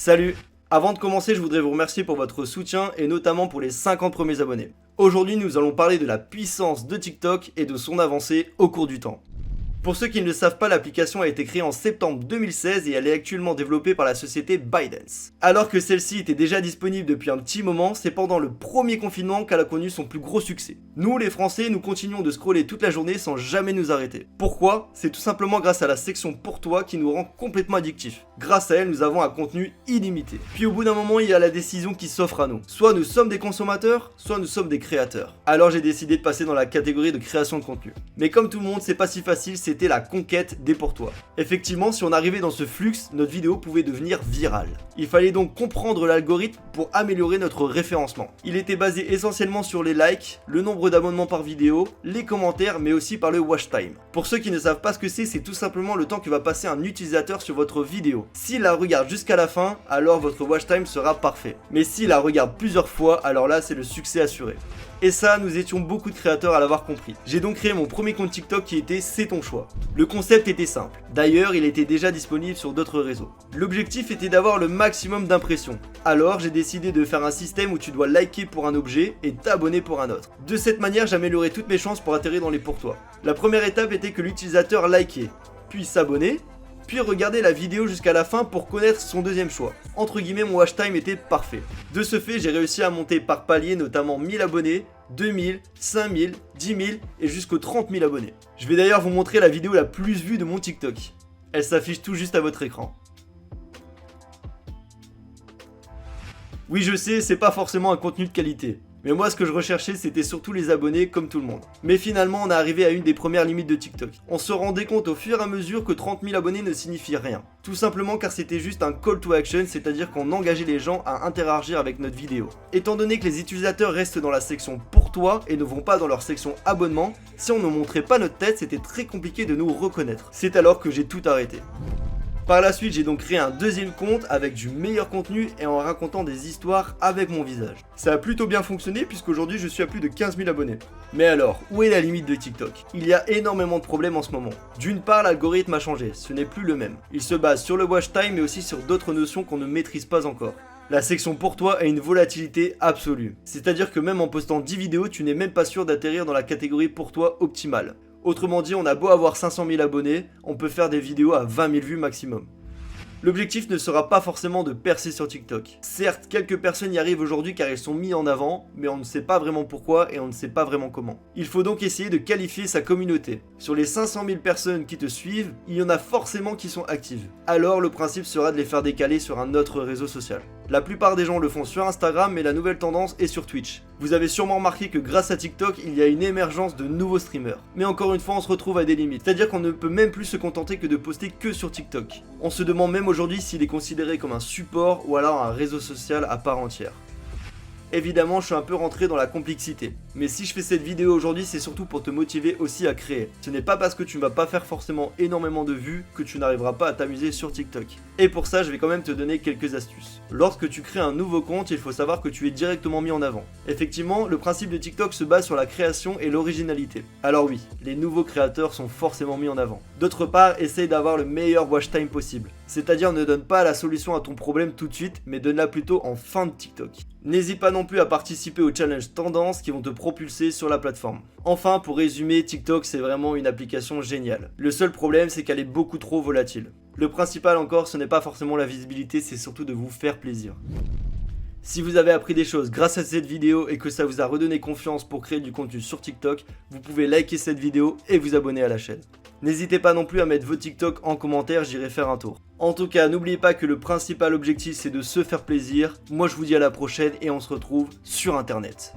Salut! Avant de commencer, je voudrais vous remercier pour votre soutien et notamment pour les 50 premiers abonnés. Aujourd'hui, nous allons parler de la puissance de TikTok et de son avancée au cours du temps. Pour ceux qui ne le savent pas, l'application a été créée en septembre 2016 et elle est actuellement développée par la société ByteDance. Alors que celle-ci était déjà disponible depuis un petit moment, c'est pendant le premier confinement qu'elle a connu son plus gros succès. Nous, les Français, nous continuons de scroller toute la journée sans jamais nous arrêter. Pourquoi? C'est tout simplement grâce à la section pour toi qui nous rend complètement addictifs. Grâce à elle, nous avons un contenu illimité. Puis au bout d'un moment, il y a la décision qui s'offre à nous. Soit nous sommes des consommateurs, soit nous sommes des créateurs. Alors j'ai décidé de passer dans la catégorie de création de contenu. Mais comme tout le monde, c'est pas si facile, c'était la conquête des pour toi. Effectivement, si on arrivait dans ce flux, notre vidéo pouvait devenir virale. Il fallait donc comprendre l'algorithme pour améliorer notre référencement. Il était basé essentiellement sur les likes, le nombre d'abonnements par vidéo, les commentaires, mais aussi par le watch time. Pour ceux qui ne savent pas ce que c'est tout simplement le temps que va passer un utilisateur sur votre vidéo. S'il la regarde jusqu'à la fin, alors votre watch time sera parfait. Mais s'il la regarde plusieurs fois, alors là c'est le succès assuré. Et ça, nous étions beaucoup de créateurs à l'avoir compris. J'ai donc créé mon premier compte TikTok qui était C'est ton choix. Le concept était simple. D'ailleurs, il était déjà disponible sur d'autres réseaux. L'objectif était d'avoir le maximum d'impressions. Alors, j'ai décidé de faire un système où tu dois liker pour un objet et t'abonner pour un autre. De cette manière, j'améliorais toutes mes chances pour atterrir dans les pour toi. La première étape était que l'utilisateur likait, puis s'abonnait, puis regarder la vidéo jusqu'à la fin pour connaître son deuxième choix. Entre guillemets, mon watch time était parfait. De ce fait, j'ai réussi à monter par palier notamment 1000 abonnés, 2000, 5000, 10 000 et jusqu'aux 30 000 abonnés. Je vais d'ailleurs vous montrer la vidéo la plus vue de mon TikTok. Elle s'affiche tout juste à votre écran. Oui, je sais, c'est pas forcément un contenu de qualité. Mais moi, ce que je recherchais, c'était surtout les abonnés comme tout le monde. Mais finalement, on est arrivé à une des premières limites de TikTok. On se rendait compte au fur et à mesure que 30 000 abonnés ne signifient rien. Tout simplement car c'était juste un call to action, c'est-à-dire qu'on engageait les gens à interagir avec notre vidéo. Étant donné que les utilisateurs restent dans la section pour toi et ne vont pas dans leur section abonnement, si on ne montrait pas notre tête, c'était très compliqué de nous reconnaître. C'est alors que j'ai tout arrêté. Par la suite, j'ai donc créé un deuxième compte avec du meilleur contenu et en racontant des histoires avec mon visage. Ça a plutôt bien fonctionné puisqu'aujourd'hui je suis à plus de 15 000 abonnés. Mais alors, où est la limite de TikTok? Il y a énormément de problèmes en ce moment. D'une part, l'algorithme a changé, ce n'est plus le même. Il se base sur le watch time mais aussi sur d'autres notions qu'on ne maîtrise pas encore. La section pour toi a une volatilité absolue. C'est-à-dire que même en postant 10 vidéos, tu n'es même pas sûr d'atterrir dans la catégorie pour toi optimale. Autrement dit, on a beau avoir 500 000 abonnés, on peut faire des vidéos à 20 000 vues maximum. L'objectif ne sera pas forcément de percer sur TikTok. Certes, quelques personnes y arrivent aujourd'hui car ils sont mis en avant, mais on ne sait pas vraiment pourquoi et on ne sait pas vraiment comment. Il faut donc essayer de qualifier sa communauté. Sur les 500 000 personnes qui te suivent, il y en a forcément qui sont actives. Alors le principe sera de les faire décaler sur un autre réseau social. La plupart des gens le font sur Instagram, mais la nouvelle tendance est sur Twitch. Vous avez sûrement remarqué que grâce à TikTok, il y a une émergence de nouveaux streamers. Mais encore une fois, on se retrouve à des limites. C'est-à-dire qu'on ne peut même plus se contenter que de poster que sur TikTok. On se demande même aujourd'hui s'il est considéré comme un support ou alors un réseau social à part entière. Évidemment, je suis un peu rentré dans la complexité. Mais si je fais cette vidéo aujourd'hui, c'est surtout pour te motiver aussi à créer. Ce n'est pas parce que tu ne vas pas faire forcément énormément de vues que tu n'arriveras pas à t'amuser sur TikTok. Et pour ça, je vais quand même te donner quelques astuces. Lorsque tu crées un nouveau compte, il faut savoir que tu es directement mis en avant. Effectivement, le principe de TikTok se base sur la création et l'originalité. Alors oui, les nouveaux créateurs sont forcément mis en avant. D'autre part, essaye d'avoir le meilleur watch time possible. C'est-à-dire ne donne pas la solution à ton problème tout de suite, mais donne-la plutôt en fin de TikTok. N'hésite pas non plus à participer aux challenges tendances qui vont te propulser sur la plateforme. Enfin, pour résumer, TikTok c'est vraiment une application géniale. Le seul problème c'est qu'elle est beaucoup trop volatile. Le principal encore, ce n'est pas forcément la visibilité, c'est surtout de vous faire plaisir. Si vous avez appris des choses grâce à cette vidéo et que ça vous a redonné confiance pour créer du contenu sur TikTok, vous pouvez liker cette vidéo et vous abonner à la chaîne. N'hésitez pas non plus à mettre vos TikTok en commentaire, j'irai faire un tour. En tout cas, n'oubliez pas que le principal objectif c'est de se faire plaisir. Moi je vous dis à la prochaine et on se retrouve sur internet.